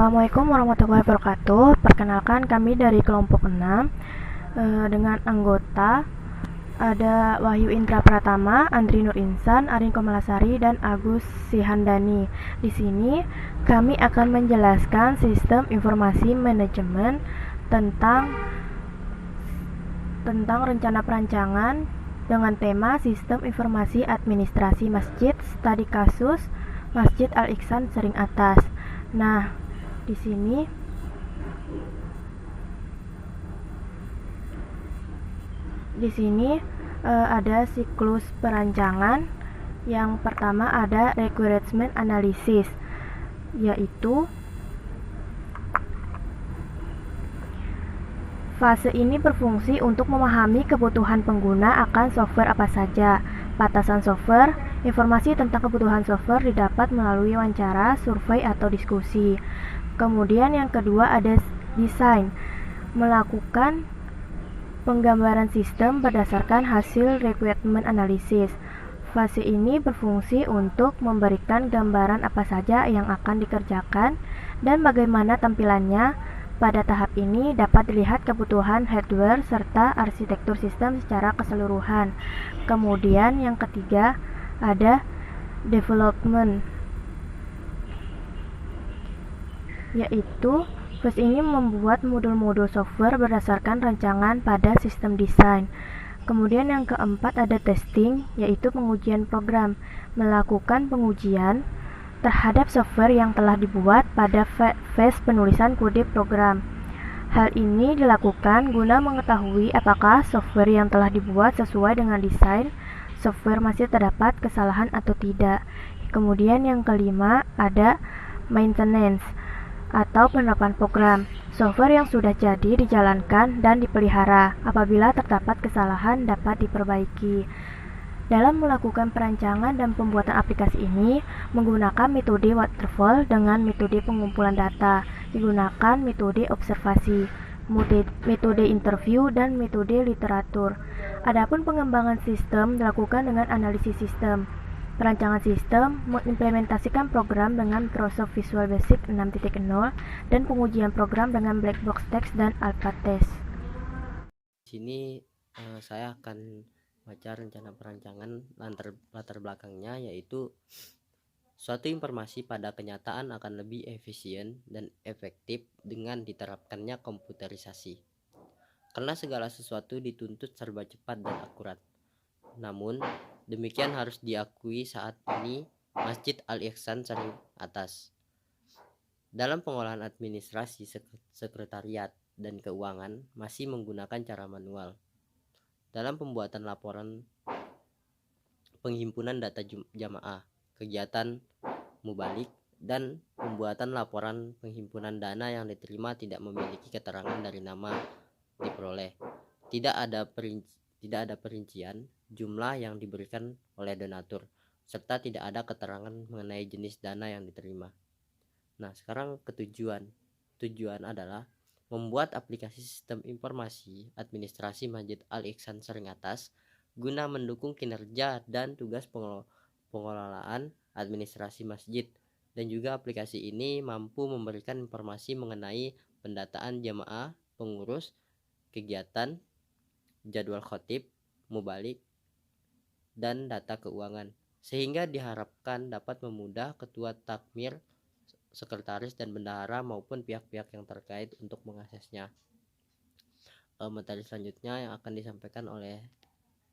Assalamualaikum warahmatullahi wabarakatuh. Perkenalkan kami dari kelompok 6 dengan anggota ada Wahyu Indra Pratama, Andri Nur Insan, Arin Komalasari, dan Agus Sihandani. Di sini kami akan menjelaskan sistem informasi manajemen tentang rencana perancangan dengan tema sistem informasi administrasi masjid, studi kasus Masjid Al-Ihsan Sering Atas. Nah, di sini ada siklus perancangan. Yang pertama ada requirement analysis, yaitu fase ini berfungsi untuk memahami kebutuhan pengguna akan software apa saja. Batasan software, informasi tentang kebutuhan software didapat melalui wawancara, survei, atau diskusi. Kemudian yang kedua ada desain, melakukan penggambaran sistem berdasarkan hasil requirement analysis. Fase ini berfungsi untuk memberikan gambaran apa saja yang akan dikerjakan dan bagaimana tampilannya. Pada tahap ini dapat dilihat kebutuhan hardware serta arsitektur sistem secara keseluruhan. Kemudian yang ketiga ada development, yaitu fase ini membuat modul-modul software berdasarkan rancangan pada sistem desain. Kemudian yang keempat ada testing, yaitu pengujian program, melakukan pengujian terhadap software yang telah dibuat pada fase penulisan kode program. Hal ini dilakukan guna mengetahui apakah software yang telah dibuat sesuai dengan desain software, masih terdapat kesalahan atau tidak. Kemudian yang kelima ada maintenance atau penerapan program. Software yang sudah jadi dijalankan dan dipelihara. Apabila terdapat kesalahan dapat diperbaiki. Dalam melakukan perancangan dan pembuatan aplikasi ini menggunakan metode waterfall dengan metode pengumpulan data, digunakan metode observasi, metode interview, dan metode literatur. Adapun pengembangan sistem dilakukan dengan analisis sistem. Perancangan sistem mengimplementasikan program dengan Microsoft Visual Basic 6.0 dan pengujian program dengan black box text dan alpha test. Di sini saya akan baca rencana perancangan latar belakangnya, yaitu suatu informasi pada kenyataan akan lebih efisien dan efektif dengan diterapkannya komputerisasi. Karena segala sesuatu dituntut serba cepat dan akurat. Namun, demikian harus diakui saat ini Masjid Al-Ihsan Sering Atas dalam pengolahan administrasi, sekretariat, dan keuangan masih menggunakan cara manual. Dalam pembuatan laporan penghimpunan data jamaah, kegiatan mubalik, dan pembuatan laporan penghimpunan dana yang diterima tidak memiliki keterangan dari nama diperoleh. Tidak ada perincian jumlah yang diberikan oleh donatur, serta tidak ada keterangan mengenai jenis dana yang diterima. Nah, sekarang tujuan adalah membuat aplikasi sistem informasi administrasi Masjid Al-Ihsan Sering Atas guna mendukung kinerja dan tugas pengelolaan administrasi masjid, dan juga aplikasi ini mampu memberikan informasi mengenai pendataan jamaah, pengurus, kegiatan, jadwal khotib, mubalik, dan data keuangan, sehingga diharapkan dapat memudah ketua takmir, sekretaris, dan bendahara maupun pihak-pihak yang terkait untuk mengaksesnya. Materi selanjutnya yang akan disampaikan oleh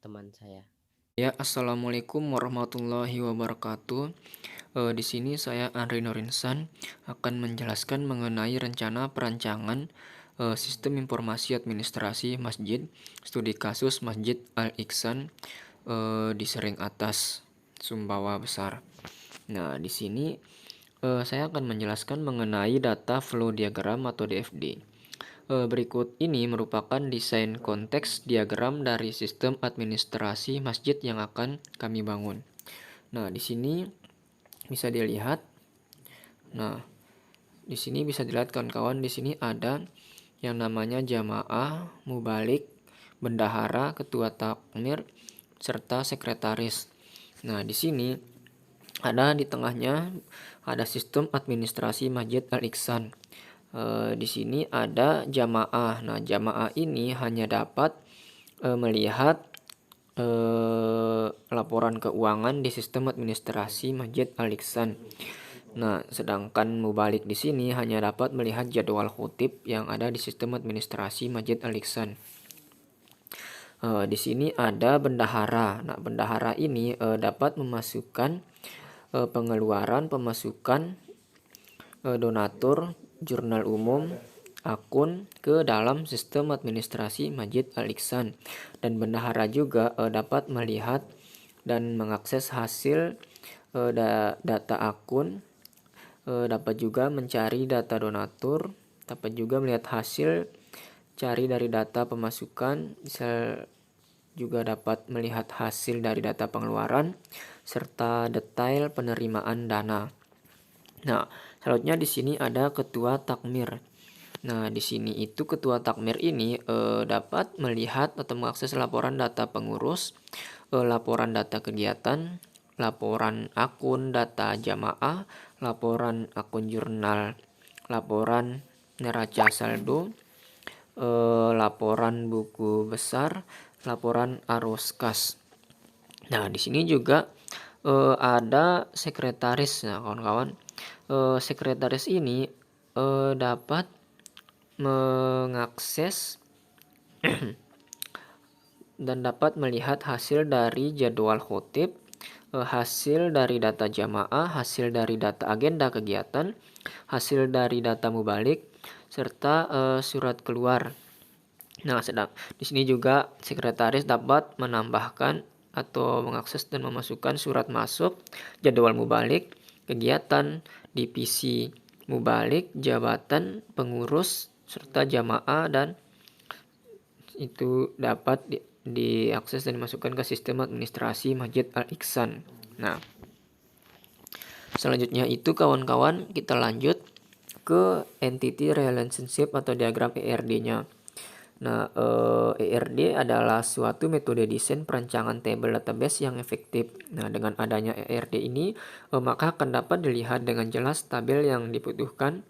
teman saya. Ya, assalamualaikum warahmatullahi wabarakatuh. Di sini saya Andri Nur Insan akan menjelaskan mengenai rencana perancangan sistem informasi administrasi masjid, studi kasus Masjid Al-Ihsan di Sering Atas, Sumbawa Besar. Nah, di sini saya akan menjelaskan mengenai data flow diagram atau DFD. Berikut ini merupakan desain konteks diagram dari sistem administrasi masjid yang akan kami bangun. Nah, di sini bisa dilihat. Nah, di sini bisa dilihat kawan-kawan, di sini ada yang namanya jamaah, mubalik, bendahara, ketua takmir, serta sekretaris. Nah, di sini Ada di tengahnya ada sistem administrasi Masjid Al-Ihsan. Di sini ada jamaah. Nah, jamaah ini hanya dapat melihat laporan keuangan di sistem administrasi Masjid Al-Ihsan. Nah, sedangkan mubalik di sini hanya dapat melihat jadwal khutib yang ada di sistem administrasi Masjid Al-Ihsan. Di sini ada bendahara. Nah, bendahara ini dapat memasukkan pengeluaran, pemasukan, donatur, jurnal umum, akun ke dalam sistem administrasi Masjid Al-Ihsan. Dan bendahara juga dapat melihat dan mengakses hasil data akun, dapat juga mencari data donatur, dapat juga melihat hasil cari dari data pemasukan, bisa juga dapat melihat hasil dari data pengeluaran serta detail penerimaan dana. Nah, selanjutnya di sini ada ketua takmir. Nah, di sini itu ketua takmir ini dapat melihat atau mengakses laporan data pengurus, laporan data kegiatan, laporan akun data jamaah, laporan akun jurnal, laporan neraca saldo, laporan buku besar, laporan arus kas. Nah, di sini juga ada sekretaris. Nah, kawan-kawan, sekretaris ini dapat mengakses dan dapat melihat hasil dari jadwal khutib, hasil dari data jamaah, hasil dari data agenda kegiatan, hasil dari data mubalik, serta surat keluar. Nah, di sini juga sekretaris dapat menambahkan atau mengakses dan memasukkan surat masuk, jadwal mubalik, kegiatan, divisi mubalik, jabatan, pengurus, serta jamaah, dan itu dapat diakses dan dimasukkan ke sistem administrasi Masjid Al-Ihsan. Nah, selanjutnya itu kawan-kawan kita lanjut ke entity relationship atau diagram ERD-nya. Nah, ERD adalah suatu metode desain perancangan table database yang efektif. Nah, dengan adanya ERD ini, maka akan dapat dilihat dengan jelas tabel yang dibutuhkan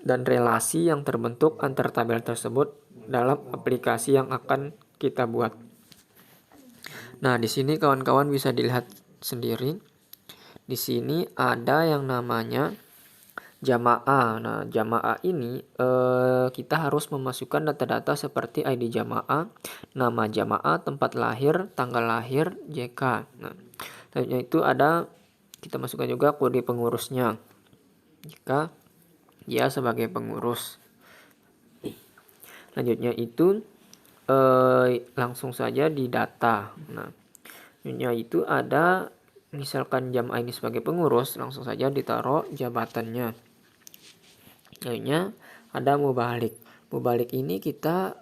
dan relasi yang terbentuk antar tabel tersebut dalam aplikasi yang akan kita buat. Nah, di sini kawan-kawan bisa dilihat sendiri. Di sini ada yang namanya jamaah. Nah, jamaah ini kita harus memasukkan data-data seperti ID jamaah, nama jamaah, tempat lahir, tanggal lahir, JK. Nah, selanjutnya itu ada kita masukkan juga kode pengurusnya jika dia sebagai pengurus. Selanjutnya itu langsung saja di data. Nah, selanjutnya itu ada misalkan jamaah ini sebagai pengurus, langsung saja ditaruh jabatannya. Selanjutnya ada mubalik. Mubalik ini kita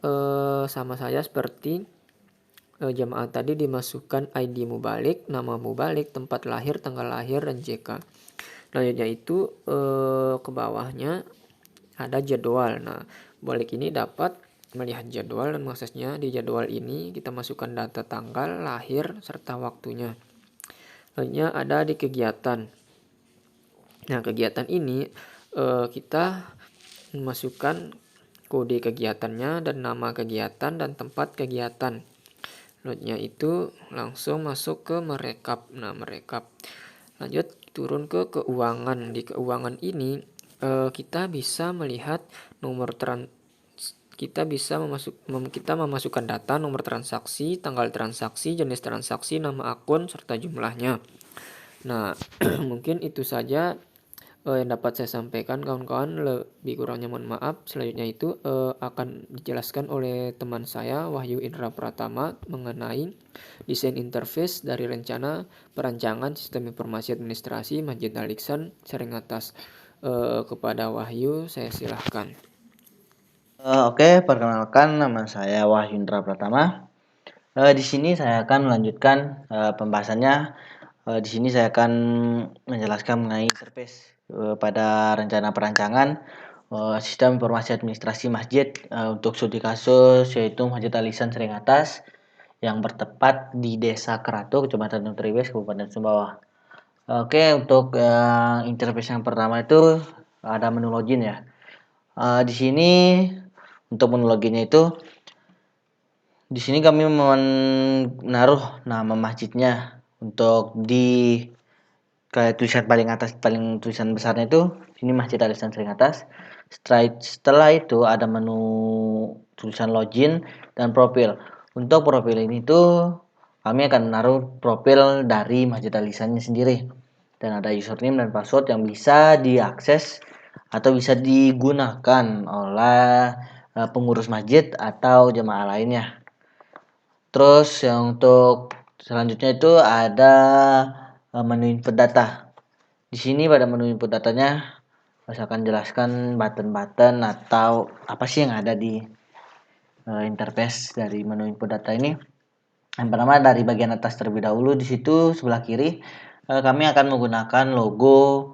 sama saja seperti jamaah tadi, dimasukkan ID mubalik, nama mubalik, tempat lahir, tanggal lahir, dan JK. Selanjutnya itu ke bawahnya ada jadwal. Nah, mubalik ini dapat melihat jadwal dan mengaksesnya. Di jadwal ini kita masukkan data tanggal lahir serta waktunya. Selanjutnya ada di kegiatan. Nah, kegiatan ini kita memasukkan kode kegiatannya dan nama kegiatan dan tempat kegiatan. Selanjutnya itu langsung masuk ke merekap. Nah, merekap. Lanjut turun ke keuangan. Di keuangan ini kita bisa melihat nomor kita memasukkan data nomor transaksi, tanggal transaksi, jenis transaksi, nama akun, serta jumlahnya. Nah, mungkin itu saja yang dapat saya sampaikan kawan-kawan. Lebih kurangnya mohon maaf. Selanjutnya itu akan dijelaskan oleh teman saya Wahyu Indra Pratama mengenai desain interface dari rencana perancangan sistem informasi administrasi Masjid Al-Ihsan Seringatas. Kepada Wahyu saya silahkan. Oke, perkenalkan, nama saya Wahyu Indra Pratama. Di sini saya akan melanjutkan pembahasannya. Di sini saya akan menjelaskan mengenai interface pada rencana perancangan sistem informasi administrasi masjid untuk studi kasus yaitu Masjid Al-Ihsan Seringatas yang bertempat di Desa Kerato, Kecamatan Nutriwes, Kabupaten Sumbawa. Oke, untuk interface yang pertama itu ada menu login ya. Di sini untuk menu loginnya itu, di sini kami menaruh nama masjidnya untuk di kayak tulisan paling atas, paling tulisan besarnya itu ini Masjid Al-Ihsan Seringatas. Setelah itu ada menu tulisan login dan profil. Untuk profil ini tuh kami akan menaruh profil dari Masjid Al-Ihsannya sendiri. Dan ada username dan password yang bisa diakses atau bisa digunakan oleh pengurus masjid atau jemaah lainnya. Terus yang untuk selanjutnya itu ada menu input data. Di sini pada menu input datanya saya akan jelaskan button-button atau apa sih yang ada di interface dari menu input data ini. Yang pertama dari bagian atas terlebih dahulu, di situ sebelah kiri kami akan menggunakan logo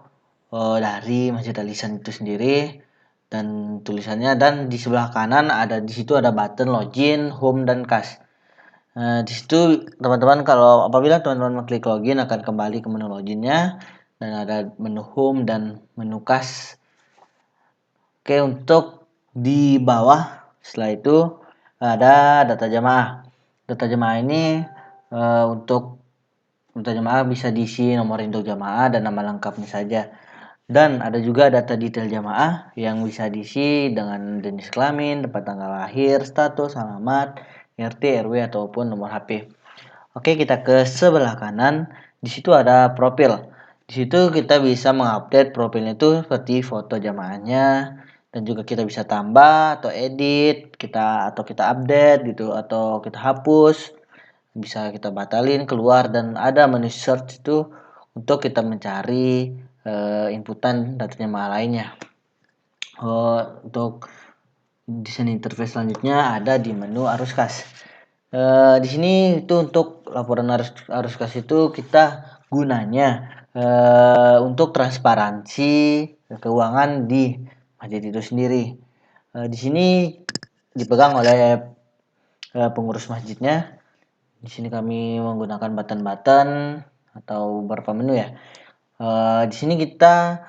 dari Masjid Al-Ihsan itu sendiri dan tulisannya, dan di sebelah kanan ada, di situ ada button login, home dan cash. Di situ teman-teman, kalau apabila teman-teman mengklik login akan kembali ke menu loginnya dan ada menu home dan menu cash. Oke, untuk di bawah setelah itu ada data jemaah. Data jemaah ini untuk data jemaah bisa diisi nomor induk jemaah dan nama lengkapnya saja. Dan ada juga data detail jemaah yang bisa diisi dengan jenis kelamin, tempat tanggal lahir, status, alamat, RT, RW ataupun nomor HP. Oke, kita ke sebelah kanan. Di situ ada profil. Di situ kita bisa mengupdate profilnya itu seperti foto jamaahnya, dan juga kita bisa tambah atau edit, kita update gitu, atau kita hapus, bisa kita batalin, keluar, dan ada menu search itu untuk kita mencari inputan data jamaah lainnya. Untuk desain interface selanjutnya ada di menu arus kas. Di sini itu untuk laporan arus kas itu kita gunanya untuk transparansi keuangan di masjid itu sendiri. Di sini dipegang oleh pengurus masjidnya. Di sini kami menggunakan button-button atau beberapa menu ya. Di sini kita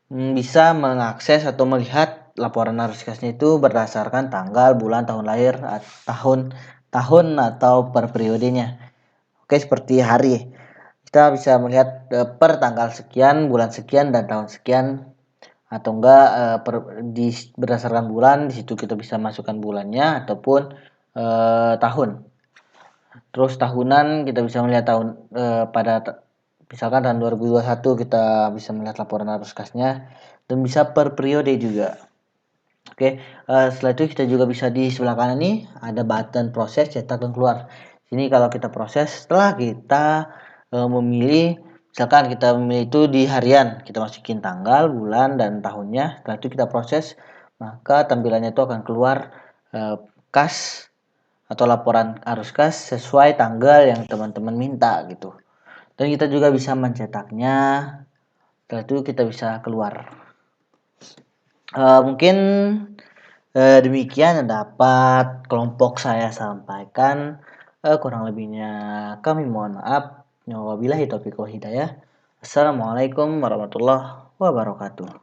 bisa mengakses atau melihat laporan arus kasnya itu berdasarkan tanggal, bulan, tahun lahir, tahun atau per periodenya. Oke, seperti hari. Kita bisa melihat per tanggal sekian, bulan sekian, dan tahun sekian, atau enggak berdasarkan bulan. Di situ kita bisa masukkan bulannya ataupun tahun. Terus tahunan kita bisa melihat tahun pada misalkan tahun 2021 kita bisa melihat laporan arus kasnya, dan bisa per periode juga. Oke, setelah itu kita juga bisa di sebelah kanan nih ada button proses cetak dan keluar. Sini kalau kita proses, setelah kita memilih, misalkan kita memilih itu di harian, kita masukin tanggal, bulan, dan tahunnya. Setelah itu kita proses, maka tampilannya itu akan keluar kas atau laporan arus kas sesuai tanggal yang teman-teman minta gitu. Dan kita juga bisa mencetaknya. Setelah itu kita bisa keluar. Mungkin demikian yang dapat kelompok saya sampaikan. Kurang lebihnya kami mohon maaf. Wabillahi taufiq wal hidayah. Assalamualaikum warahmatullahi wabarakatuh.